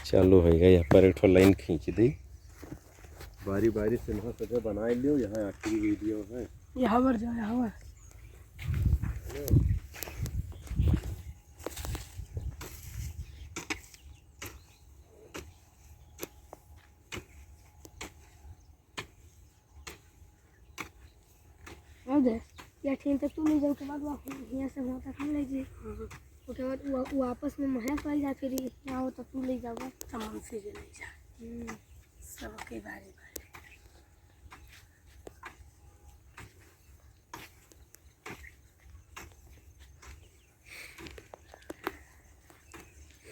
चालू हो गया। यहाँ पर एक ठो लाइन खींच दी, बारी बारी से वहाँ सजा बना लियो। यहाँ आखिरी वीडियो है, यहाँ पर जाओ, यहाँ पर या ठीक तक तू ले जाओ के बाद यहाँ से वहाँ तक हम ले जाइए। उसके बाद वो आपस में महक वाली जा, फिर यहाँ हो तो तू ले जाओगे, सामान से ले जा सबके बारी बारी।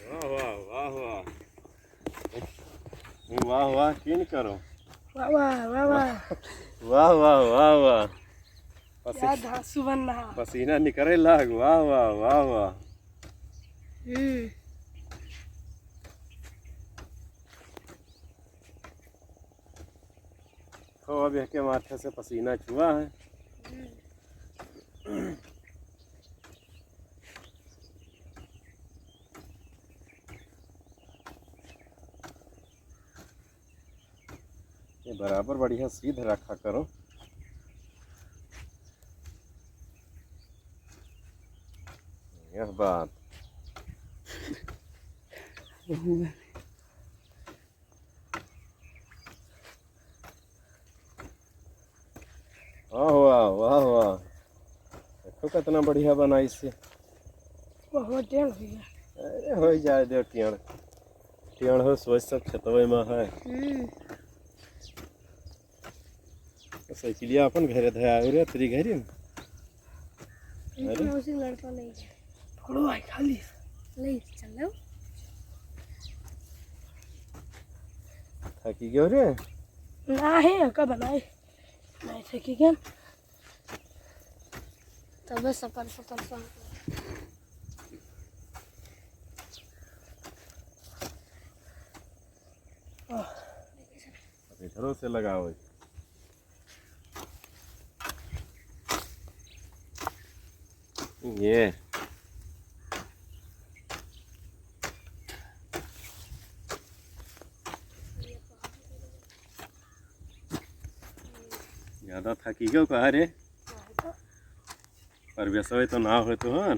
वाह वाह वाह वाह वाह वाह, किन करो, वाह वाह वाह वाह वाह वाह वाह वाह, क्या धांसू बन रहा, पसीना निकले लाग। वाह वाह वाह वाह। तो अब के माथे से पसीना चुआ है। ये बराबर बढ़िया सीधा रखा करो। यह बात वाह वाह वाह वाह, देखो कितना बढ़िया बना इससे। बहुत टेढ़ हो गया। अरे हो जाए दे, टेढ़ टेढ़ हो सोच सब खेतवे में है। साइकिलिया अपन घरे धया रे, तेरी घरे में उसी लड़का ले थोड़ो आई खाली ले चलो। थकी गयो रे ना है का बनाए नहीं थकी गया तब सफर सफर सा इधरों से लगाओ। ये ज्यादा थकी गयो कहा रे, पर व्यसवे तो ना हो तो हैं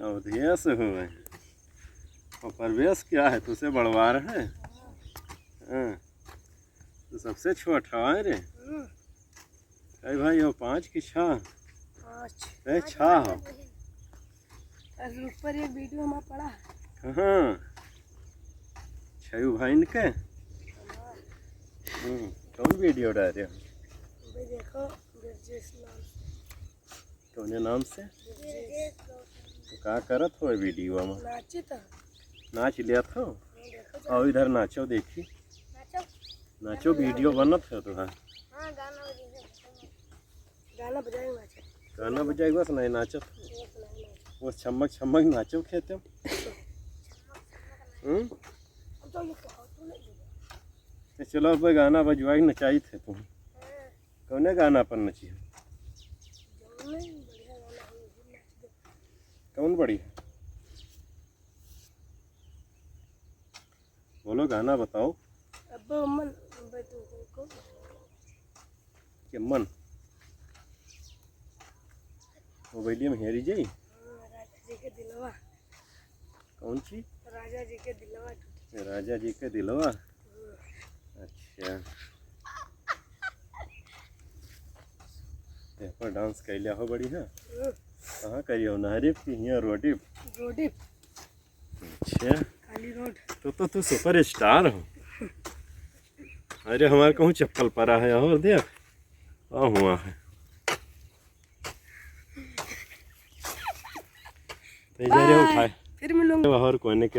अवधेश हो। और परवेश क्या है, तुझसे बड़वार है। तो सबसे छोटा है रे। अरे भाई वो 5 की 6 6 हो। ऊपर ये वीडियो में पड़ा कहाँ 6 भाई के कौन वीडियो डाल रहे हो? देखो कौन नाम से तो क्या करत हो वीडियो में? नाचे था, नाच लिया था। और इधर नाचो, देखी नाचो, वीडियो बनत है तुम्हारा। गाना बजाएगा, गाना बजाएगा बस नहीं नाचो, वो छमक छमक नाचो खेते। चलो अब गाना बजवाई नचाई थे तुम, कौन गाना पर नची हो? कौन बढ़िया बोलो, गाना बताओ। अब मन के मन मोबाइल में हेरी जाई। राजा जी के दिलवा। कौन सी? राजा जी के दिलवा। राजा जी के दिलवा। अच्छा, पर डांस कैलिया हो बढ़िया। कहाँ करियो, नहरी की हिया रोडी रोडी। अच्छा, काली रोड। तो तू सुपर स्टार हो। अरे हमारे कहूँ चप्पल पड़ा है और देख हुआ है। तो जा रहे हो खाए, फिर मिलूंगा और कोई नहीं।